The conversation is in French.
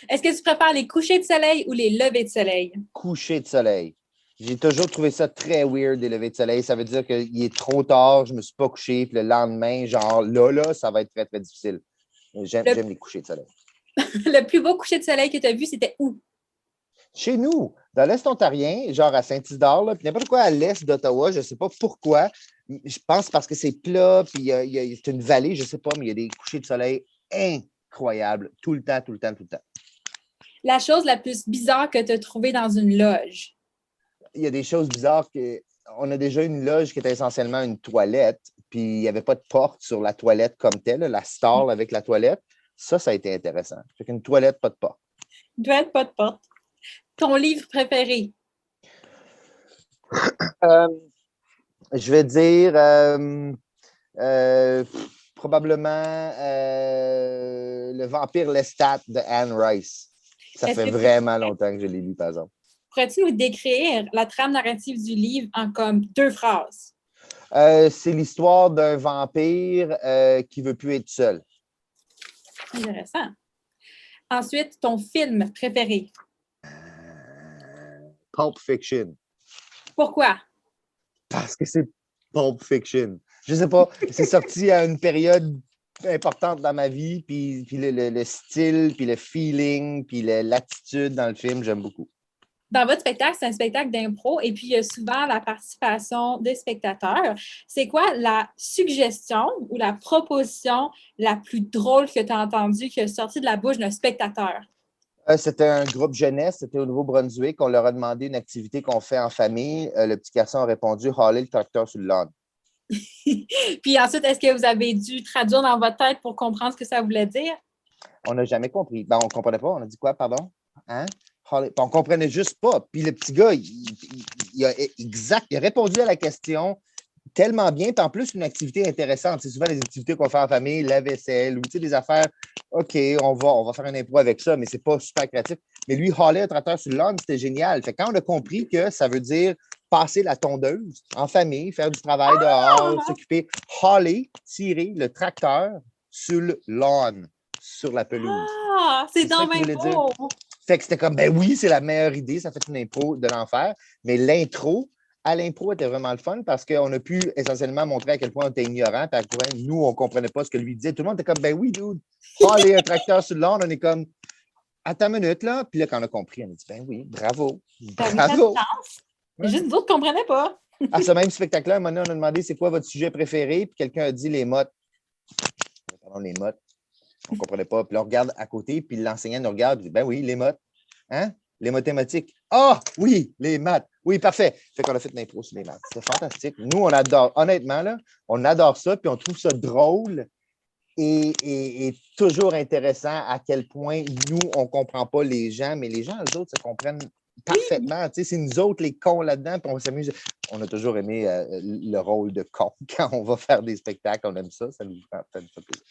Est-ce que tu préfères les couchers de soleil ou les levées de soleil? Coucher de soleil. J'ai toujours trouvé ça très weird, des levées de soleil. Ça veut dire qu'il est trop tard, je ne me suis pas couché, puis le lendemain, genre là, ça va être très, très difficile. J'aime les couchers de soleil. Le plus beau coucher de soleil que tu as vu, c'était où? Chez nous, dans l'Est ontarien, genre à Saint-Isidore, là, puis n'importe quoi à l'Est d'Ottawa, je ne sais pas pourquoi. Je pense parce que c'est plat, puis c'est une vallée, je ne sais pas, mais il y a des couchers de soleil incroyables, tout le temps, tout le temps, tout le temps. La chose la plus bizarre que tu as trouvée dans une loge? Il y a des choses bizarres on a déjà une loge qui était essentiellement une toilette, puis il n'y avait pas de porte sur la toilette comme telle, la stall avec la toilette. Ça a été intéressant. Fait qu'une toilette, pas de porte. Il doit être pas de porte. Ton livre préféré? Je vais dire probablement Le Vampire Lestat de Anne Rice. Ça fait vraiment longtemps que je l'ai lu, par exemple. Pourrais-tu nous décrire la trame narrative du livre en comme 2 phrases? C'est l'histoire d'un vampire qui ne veut plus être seul. Intéressant. Ensuite, ton film préféré? Pulp Fiction. Pourquoi? Parce que c'est Pulp Fiction. Je sais pas, c'est sorti à une période importante dans ma vie, puis le style, puis le feeling, puis l'attitude dans le film, j'aime beaucoup. Dans votre spectacle, c'est un spectacle d'impro et puis il y a souvent la participation des spectateurs. C'est quoi la suggestion ou la proposition la plus drôle que tu as entendue qui est sortie de la bouche d'un spectateur? C'était un groupe jeunesse, c'était au Nouveau-Brunswick. On leur a demandé une activité qu'on fait en famille. Le petit garçon a répondu « Haler le tracteur sur le lawn ». Puis ensuite, est-ce que vous avez dû traduire dans votre tête pour comprendre ce que ça voulait dire? On n'a jamais compris. Ben, on ne comprenait pas. On a dit quoi, pardon? Hein? On ne comprenait juste pas. Puis le petit gars, il a répondu à la question tellement bien. Puis en plus, une activité intéressante. C'est souvent les activités qu'on fait en famille, la vaisselle, ou des affaires. OK, on va faire un impro avec ça, mais c'est pas super créatif. Mais lui, haler un tracteur sur le lawn, c'était génial. Fait quand on a compris que ça veut dire passer la tondeuse en famille, faire du travail dehors, s'occuper, haler, tirer le tracteur sur le lawn, sur la pelouse. Ah, c'est donc bien beau! Fait que c'était comme, ben oui, c'est la meilleure idée, ça fait une impro de l'enfer. Mais l'intro à l'impro était vraiment le fun parce qu'on a pu essentiellement montrer à quel point on était ignorant, à quel point nous, on ne comprenait pas ce que lui disait. Tout le monde était comme, ben oui, dude, haler un tracteur sur le lawn, on est comme, attends une minute, là. Puis là, quand on a compris, on a dit, ben oui, bravo, bravo. Ouais. Juste d'autres ne comprenaient pas. À ce même spectacle-là, à un moment donné, on a demandé c'est quoi votre sujet préféré, puis quelqu'un a dit les mottes. Pardon, les mottes. On ne comprenait pas. Puis là, on regarde à côté, puis l'enseignant nous regarde, et dit ben oui, les mottes. Hein? Les mathématiques. Ah, oui, les maths. Oui, parfait. Fait qu'on a fait une impro sur les maths. C'était fantastique. Nous, on adore, honnêtement, là, on adore ça, puis on trouve ça drôle et toujours intéressant à quel point nous, on ne comprend pas les gens, mais les gens, eux autres, se comprennent parfaitement. Oui. C'est nous autres les cons là-dedans, puis on s'amuse. On a toujours aimé le rôle de con quand on va faire des spectacles. On aime ça, ça nous fait plaisir.